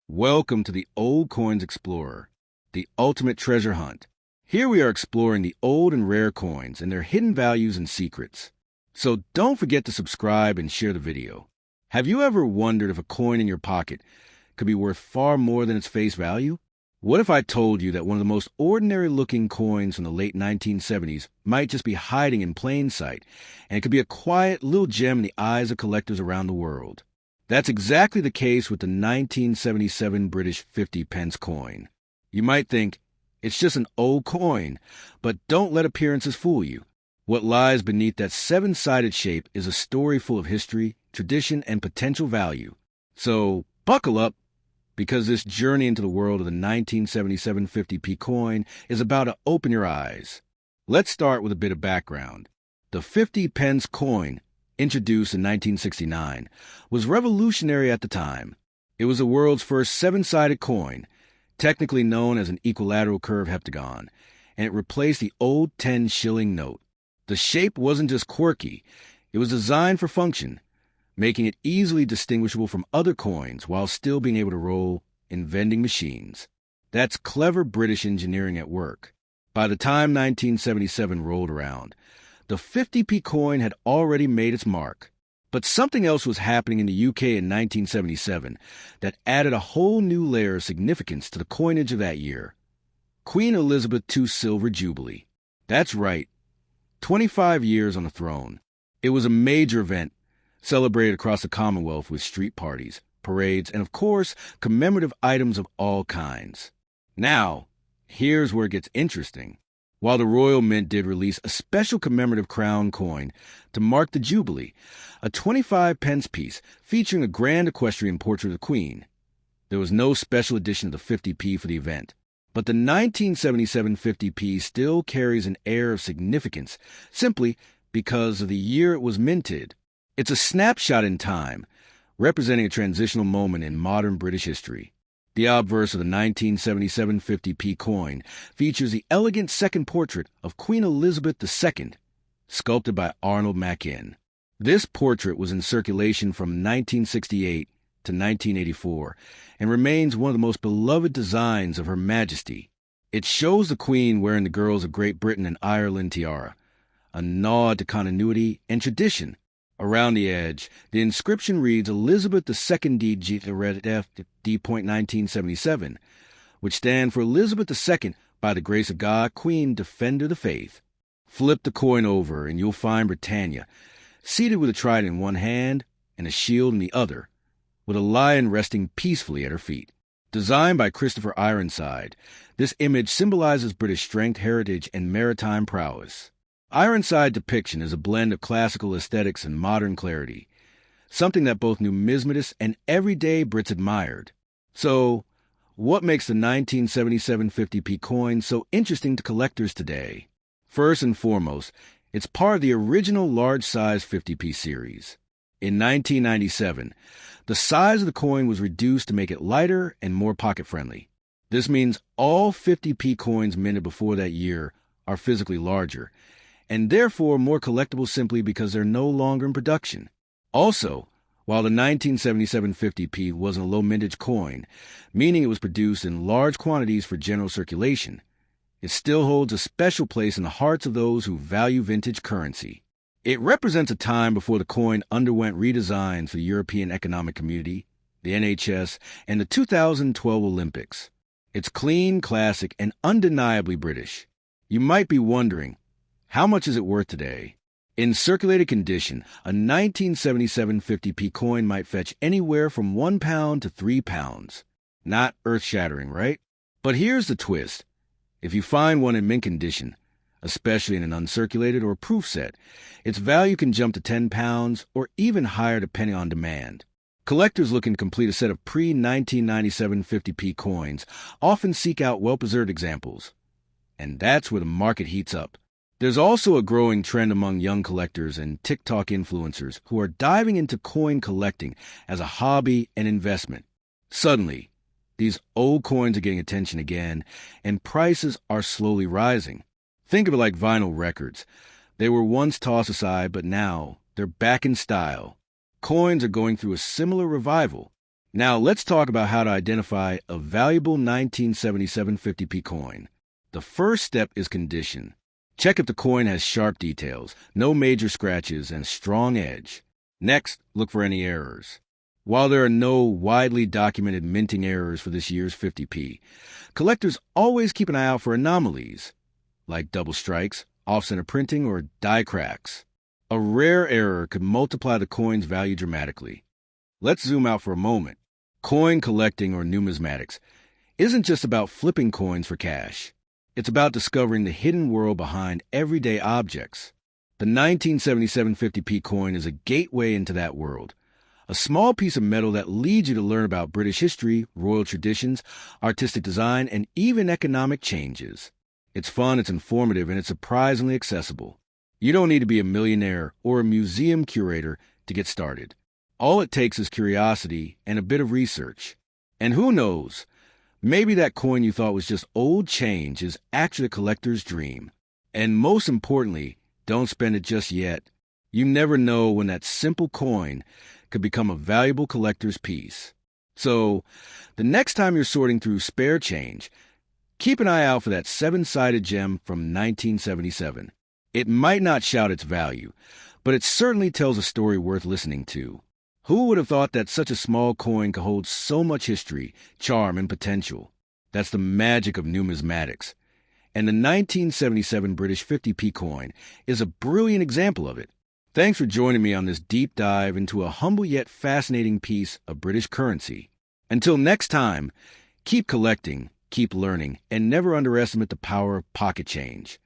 Welcome to the Old Coins Explorer, the ultimate treasure hunt. Here we are exploring the old and rare coins and their hidden values and secrets. So don't forget to subscribe and share the video. Have you ever wondered if a coin in your pocket could be worth far more than its face value? What if I told you that one of the most ordinary-looking coins from the late 1970s might just be hiding in plain sight, and it could be a quiet little gem in the eyes of collectors around the world? That's exactly the case with the 1977 British 50 pence coin. You might think, it's just an old coin, but don't let appearances fool you. What lies beneath that seven-sided shape is a story full of history, tradition, and potential value. So, buckle up, because this journey into the world of the 1977 50p coin is about to open your eyes. Let's start with a bit of background. The 50 pence coin, introduced in 1969, was revolutionary at the time. It was the world's first seven-sided coin, technically known as an equilateral curve heptagon, and it replaced the old 10-shilling note. The shape wasn't just quirky, it was designed for function, making it easily distinguishable from other coins while still being able to roll in vending machines. That's clever British engineering at work. By the time 1977 rolled around, the 50p coin had already made its mark. But something else was happening in the UK in 1977 that added a whole new layer of significance to the coinage of that year. Queen Elizabeth II's Silver Jubilee. That's right, 25 years on the throne. It was a major event, celebrated across the Commonwealth with street parties, parades, and of course, commemorative items of all kinds. Now, here's where it gets interesting. While the Royal Mint did release a special commemorative crown coin to mark the Jubilee, a 25 pence piece featuring a grand equestrian portrait of the Queen. There was no special edition of the 50p for the event, but the 1977 50p still carries an air of significance simply because of the year it was minted. It's a snapshot in time, representing a transitional moment in modern British history. The obverse of the 1977 50p coin features the elegant second portrait of Queen Elizabeth II, sculpted by Arnold Machin. This portrait was in circulation from 1968 to 1984 and remains one of the most beloved designs of Her Majesty. It shows the Queen wearing the Girls of Great Britain and Ireland tiara, a nod to continuity and tradition. Around the edge, the inscription reads Elizabeth II D.1977, which stand for Elizabeth II, by the grace of God, Queen, Defender of the Faith. Flip the coin over and you'll find Britannia, seated with a trident in one hand and a shield in the other, with a lion resting peacefully at her feet. Designed by Christopher Ironside, this image symbolizes British strength, heritage, and maritime prowess. Ironside depiction is a blend of classical aesthetics and modern clarity, something that both numismatists and everyday Brits admired. So, what makes the 1977 50p coin so interesting to collectors today? First and foremost, it's part of the original large-size 50p series. In 1997, the size of the coin was reduced to make it lighter and more pocket-friendly. This means all 50p coins minted before that year are physically larger, and therefore more collectible simply because they're no longer in production. Also, while the 1977 50p wasn't a low-mintage coin, meaning it was produced in large quantities for general circulation, it still holds a special place in the hearts of those who value vintage currency. It represents a time before the coin underwent redesigns for the European Economic Community, the NHS, and the 2012 Olympics. It's clean, classic, and undeniably British. You might be wondering, how much is it worth today? In circulated condition, a 1977 50p coin might fetch anywhere from £1 to £3. Not earth-shattering, right? But here's the twist. If you find one in mint condition, especially in an uncirculated or proof set, its value can jump to £10 or even higher depending on demand. Collectors looking to complete a set of pre-1997 50p coins often seek out well-preserved examples. And that's where the market heats up. There's also a growing trend among young collectors and TikTok influencers who are diving into coin collecting as a hobby and investment. Suddenly, these old coins are getting attention again, and prices are slowly rising. Think of it like vinyl records. They were once tossed aside, but now they're back in style. Coins are going through a similar revival. Now let's talk about how to identify a valuable 1977 50p coin. The first step is condition. Check if the coin has sharp details, no major scratches, and a strong edge. Next, look for any errors. While there are no widely documented minting errors for this year's 50p, collectors always keep an eye out for anomalies, like double strikes, off-center printing, or die cracks. A rare error could multiply the coin's value dramatically. Let's zoom out for a moment. Coin collecting, or numismatics, isn't just about flipping coins for cash. It's about discovering the hidden world behind everyday objects. The 1977 50p coin is a gateway into that world. A small piece of metal that leads you to learn about British history, royal traditions, artistic design, and even economic changes. It's fun, it's informative, and it's surprisingly accessible. You don't need to be a millionaire or a museum curator to get started. All it takes is curiosity and a bit of research. And who knows, maybe that coin you thought was just old change is actually a collector's dream. And most importantly, don't spend it just yet. You never know when that simple coin could become a valuable collector's piece. So, the next time you're sorting through spare change, keep an eye out for that 7-sided gem from 1977. It might not shout its value, but it certainly tells a story worth listening to. Who would have thought that such a small coin could hold so much history, charm, and potential? That's the magic of numismatics. And the 1977 British 50p coin is a brilliant example of it. Thanks for joining me on this deep dive into a humble yet fascinating piece of British currency. Until next time, keep collecting, keep learning, and never underestimate the power of pocket change.